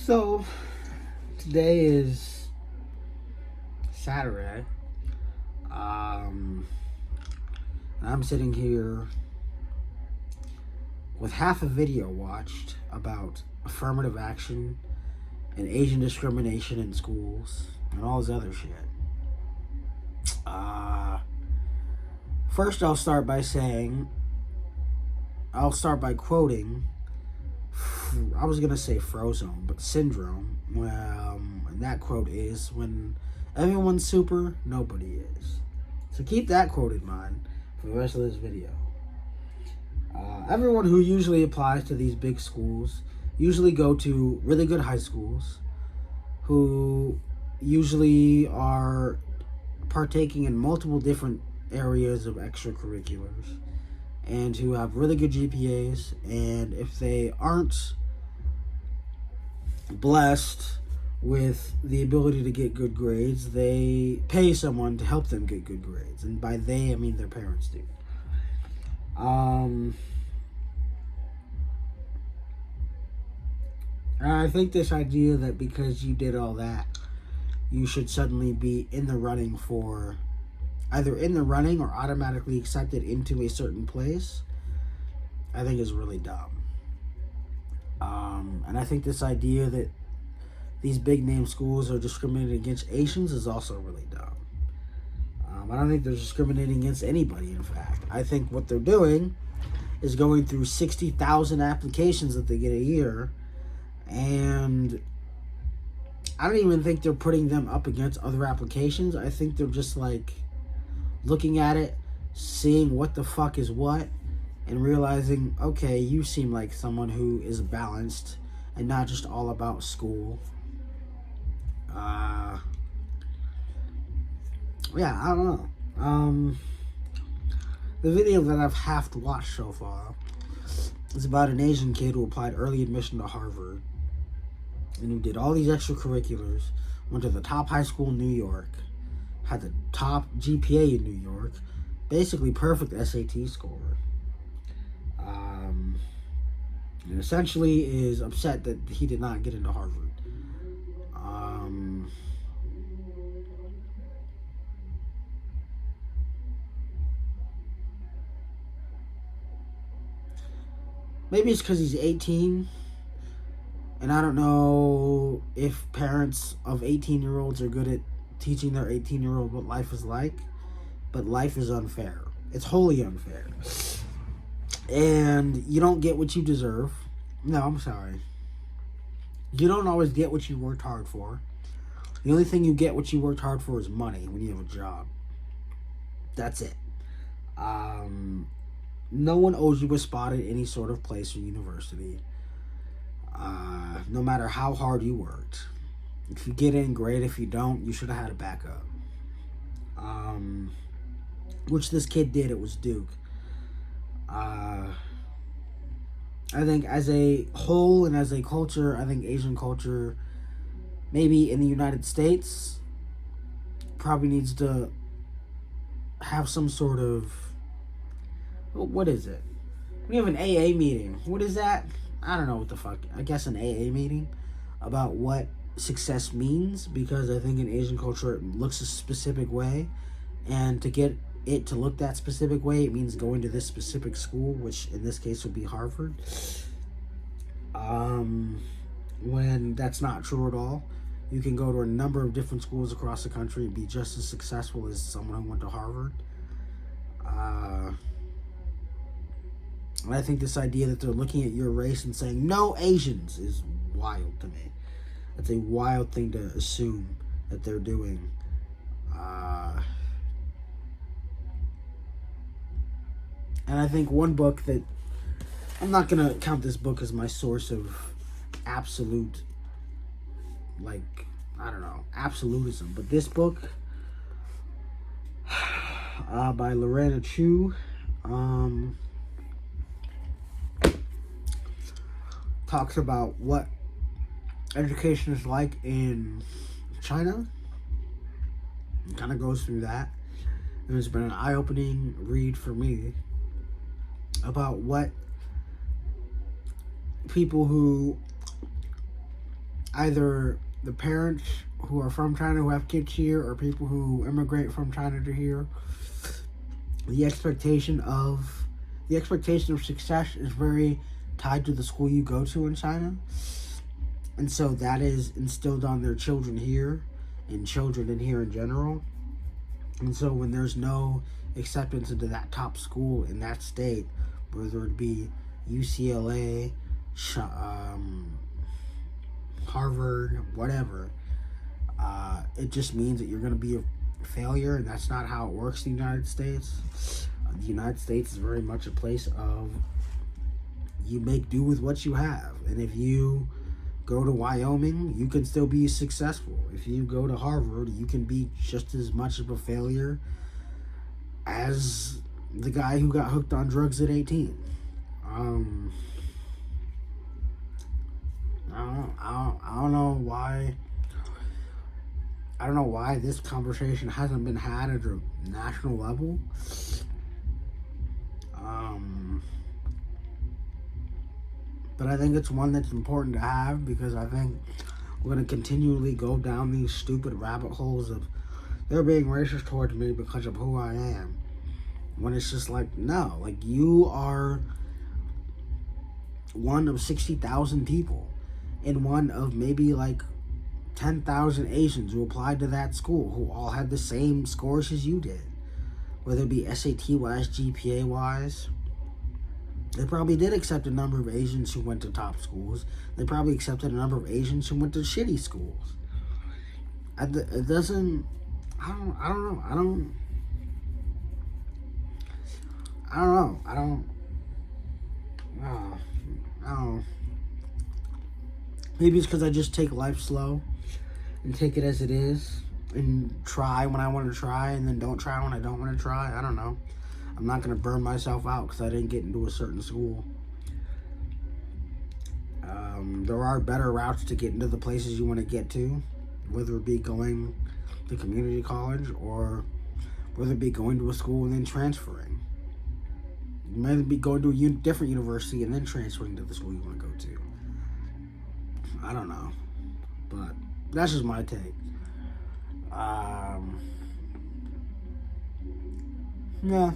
So, today is Saturday. I'm sitting here with half a video watched about affirmative action and Asian discrimination in schools and all this other shit. First, I'll start by quoting, I was going to say Frozone, but Syndrome. And that quote is, when everyone's super, nobody is. So keep that quote in mind for the rest of this video. Everyone who usually applies to these big schools usually go to really good high schools, who usually are partaking in multiple different areas of extracurriculars, and who have really good GPAs, and if they aren't blessed with the ability to get good grades, they pay someone to help them get good grades. And by they, I mean their parents do. And I think this idea that because you did all that, you should suddenly be in the running for, either in the running or automatically accepted into a certain place, I think is really dumb. And I think this idea that these big name schools are discriminating against Asians is also really dumb. I don't think they're discriminating against anybody, in fact. I think what they're doing is going through 60,000 applications that they get a year, and I don't even think they're putting them up against other applications. I think they're just like looking at it, seeing what the fuck is what, and realizing, okay, you seem like someone who is balanced and not just all about school. Yeah, I don't know. The video that I've half watched so far is about an Asian kid who applied early admission to Harvard and who did all these extracurriculars, went to the top high school in New York, had the top GPA in New York, basically perfect SAT score, and essentially is upset that he did not get into Harvard. Maybe it's because he's 18, and I don't know if parents of 18-year-olds are good at teaching their 18-year-old what life is like, but life is unfair. It's wholly unfair. And you don't get what you deserve. No, I'm sorry. You don't always get what you worked hard for. The only thing you get what you worked hard for is money when you have a job. That's it. No one owes you a spot at any sort of place or university. No matter how hard you worked. If you get in, great. If you don't, you should have had a backup. Which this kid did. It was Duke. I think as a whole and as a culture, I think Asian culture, maybe in the United States, probably needs to have some sort of, what is it? We have an AA meeting. What is that? I don't know what the fuck. I guess an AA meeting about what success means, because I think in Asian culture it looks a specific way, and to get it to look that specific way, it means going to this specific school, which in this case would be Harvard. When that's not true at all. You can go to a number of different schools across the country and be just as successful as someone who went to Harvard. And I think this idea that they're looking at your race and saying no Asians is wild to me. That's a wild thing to assume that they're doing. And I think one book that, I'm not going to count this book as my source of absolute, like, I don't know, absolutism. But this book by Lorena Chu talks about what education is like in China. It kind of goes through that. And it's been an eye-opening read for me about what people who either the parents who are from China who have kids here, or people who immigrate from China to here, the expectation of success is very tied to the school you go to in China. And so that is instilled on their children here, and children in here in general. And so when there's no acceptance into that top school in that state, whether it be UCLA, Harvard, whatever, it just means that you're going to be a failure, and that's not how it works in the United States. The United States is very much a place of you make do with what you have. And if you go to Wyoming, you can still be successful. If you go to Harvard, you can be just as much of a failure as the guy who got hooked on drugs at 18. I don't know why. I don't know why this conversation hasn't been had at a national level. But I think it's one that's important to have, because I think we're going to continually go down these stupid rabbit holes of they're being racist towards me because of who I am. When it's just like, no, like, you are one of 60,000 people, and one of maybe like 10,000 Asians who applied to that school, who all had the same scores as you did, whether it be SAT-wise, GPA-wise. They probably did accept a number of Asians who went to top schools. They probably accepted a number of Asians who went to shitty schools. It doesn't... I don't know. Maybe it's because I just take life slow and take it as it is, and try when I want to try, and then don't try when I don't want to try. I don't know. I'm not going to burn myself out because I didn't get into a certain school. There are better routes to get into the places you want to get to, whether it be going to community college, or whether it be going to a school and then transferring. You might be going to a different university and then transferring to the school you want to go to. I don't know. But that's just my take. Yeah.